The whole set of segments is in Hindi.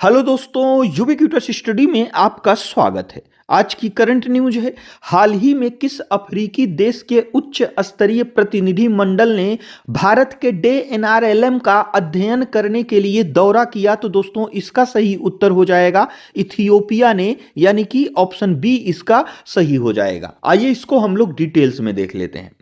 हेलो दोस्तों, यूबिक्विटस स्टडी में आपका स्वागत है। आज की करंट न्यूज है, हाल ही में किस अफ्रीकी देश के उच्च स्तरीय प्रतिनिधि मंडल ने भारत के DNRLM का अध्ययन करने के लिए दौरा किया? तो दोस्तों इसका सही उत्तर हो जाएगा इथियोपिया ने, यानी कि ऑप्शन बी इसका सही हो जाएगा। आइए इसको हम लोग डिटेल्स में देख लेते हैं।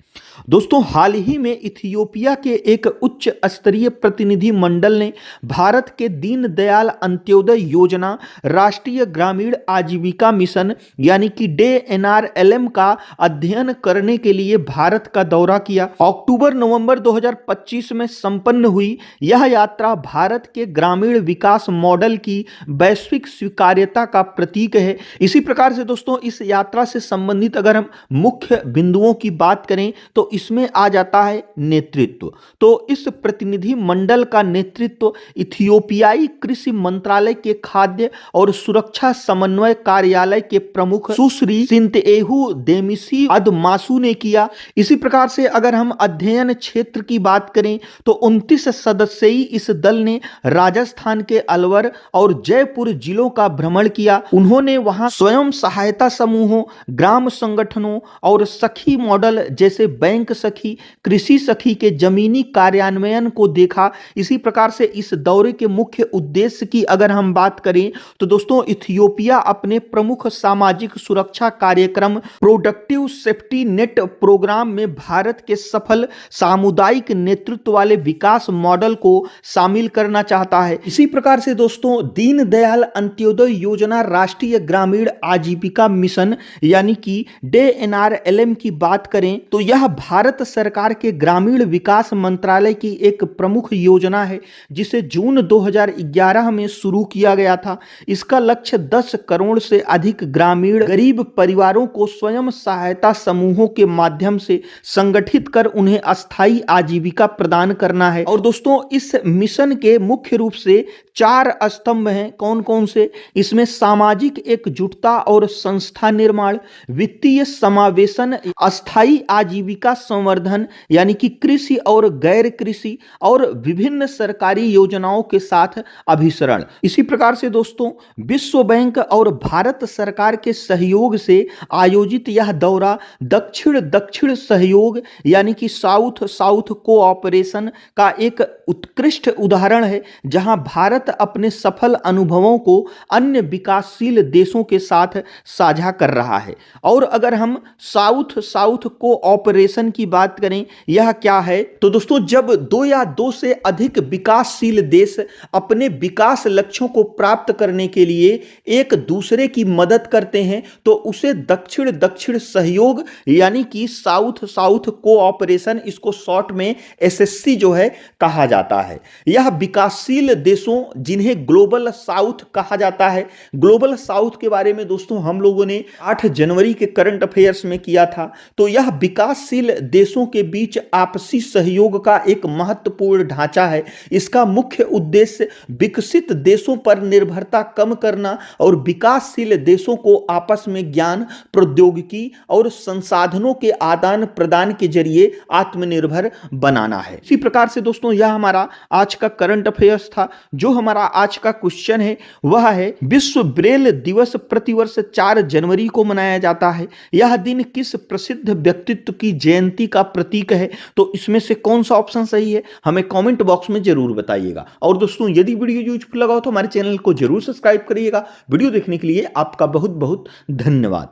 दोस्तों हाल ही में इथियोपिया के एक उच्च स्तरीय प्रतिनिधि मंडल ने भारत के दीनदयाल अंत्योदय योजना, राष्ट्रीय ग्रामीण आजीविका मिशन यानी कि DNRLM का अध्ययन करने के लिए भारत का दौरा किया। अक्टूबर-नवंबर 2025 में संपन्न हुई यह यात्रा भारत के ग्रामीण विकास मॉडल की वैश्विक स्वीकार्यता का प्रतीक है। इसी प्रकार से दोस्तों इस यात्रा से संबंधित अगर हम मुख्य बिंदुओं की बात करें तो इसमें आ जाता है नेतृत्व। तो इस प्रतिनिधि मंडल का नेतृत्व इथियोपियाई कृषि मंत्रालय के खाद्य और सुरक्षा समन्वय कार्यालय के प्रमुख सुश्री सिंतएहू देमिसी अदमासू ने किया। इसी प्रकार से अगर हम अध्ययन क्षेत्र की बात करें तो 29 सदस्यीय इस दल ने राजस्थान के अलवर और जयपुर जिलों का भ्रमण किया। उन्होंने वहां स्वयं सहायता समूहों, ग्राम संगठनों और सखी मॉडल जैसे बैंक सखी, कृषि सखी के जमीनी कार्यान्वयन को देखा। इसी प्रकार से इस दौरे के मुख्य उद्देश्य की अगर हम बात करें तो दोस्तों इथियोपिया अपने प्रमुख सामाजिक सुरक्षा कार्यक्रम प्रोडक्टिव सेफ्टी नेट प्रोग्राम में भारत के सफल सामुदायिक नेतृत्व वाले विकास मॉडल को शामिल करना चाहता है। इसी प्रकार से दोस्तों दीनदयाल अंत्योदय योजना, राष्ट्रीय ग्रामीण आजीविका मिशन यानी कि DNRLM की बात करें तो यह भारत सरकार के ग्रामीण विकास मंत्रालय की एक प्रमुख योजना है जिसे जून 2011 में शुरू किया गया था। इसका लक्ष्य 10 करोड़ से अधिक ग्रामीण गरीब परिवारों को स्वयं सहायता समूहों के माध्यम से संगठित कर उन्हें अस्थायी आजीविका प्रदान करना है। और दोस्तों इस मिशन के मुख्य रूप से 4 स्तंभ हैं। कौन कौन से? इसमें सामाजिक एकजुटता और संस्था निर्माण, वित्तीय समावेशन, अस्थायी आजीविका संवर्धन यानी कि कृषि और गैर कृषि, और विभिन्न सरकारी योजनाओं के साथ अभिसरण। इसी प्रकार से दोस्तों विश्व बैंक और भारत सरकार के सहयोग से आयोजित यह दौरा दक्षिण दक्षिण सहयोग यानी कि साउथ साउथ कोऑपरेशन का एक उत्कृष्ट उदाहरण है, जहां भारत अपने सफल अनुभवों को अन्य विकासशील देशों के साथ साझा कर रहा है। और अगर हम साउथ साउथ कोऑपरेशन की बात करें, यह क्या है? तो दोस्तों जब 2 या 2 से अधिक विकासशील देश अपने विकास लक्ष्यों को प्राप्त करने के लिए एक दूसरे की मदद करते हैं तो उसे दक्षिण दक्षिण सहयोग यानी कि साउथ साउथ कोऑपरेशन, इसको शॉर्ट में SSC जो है कहा जाता है। यह विकासशील देशों जिन्हें ग्लोबल साउथ कहा जाता है। ग्लोबल साउथ के बारे में दोस्तों हम लोगों ने 8 जनवरी के करंट अफेयर्स में किया था। तो यह विकासशील देशों के बीच आपसी सहयोग का एक महत्वपूर्ण ढांचा है। इसका मुख्य उद्देश्य विकसित देशों पर निर्भरता कम करना और विकासशील देशों को आपस में ज्ञान, प्रौद्योगिकी और संसाधनों के आदान प्रदान के जरिए आत्मनिर्भर बनाना है। इसी प्रकार से दोस्तों यह हमारा आज का करंट अफेयर्स था। जो हमारा आज का क्वेश्चन है वह है, विश्व ब्रेल दिवस प्रतिवर्ष 4 जनवरी को मनाया जाता है। यह दिन किस प्रसिद्ध व्यक्तित्व की जयंती का प्रतीक है? तो इसमें से कौन सा ऑप्शन सही है हमें कमेंट बॉक्स में जरूर बताइएगा। और दोस्तों यदि वीडियो यूजफुल लगा हो तो हमारे चैनल को जरूर सब्सक्राइब करिएगा। वीडियो देखने के लिए आपका बहुत बहुत धन्यवाद।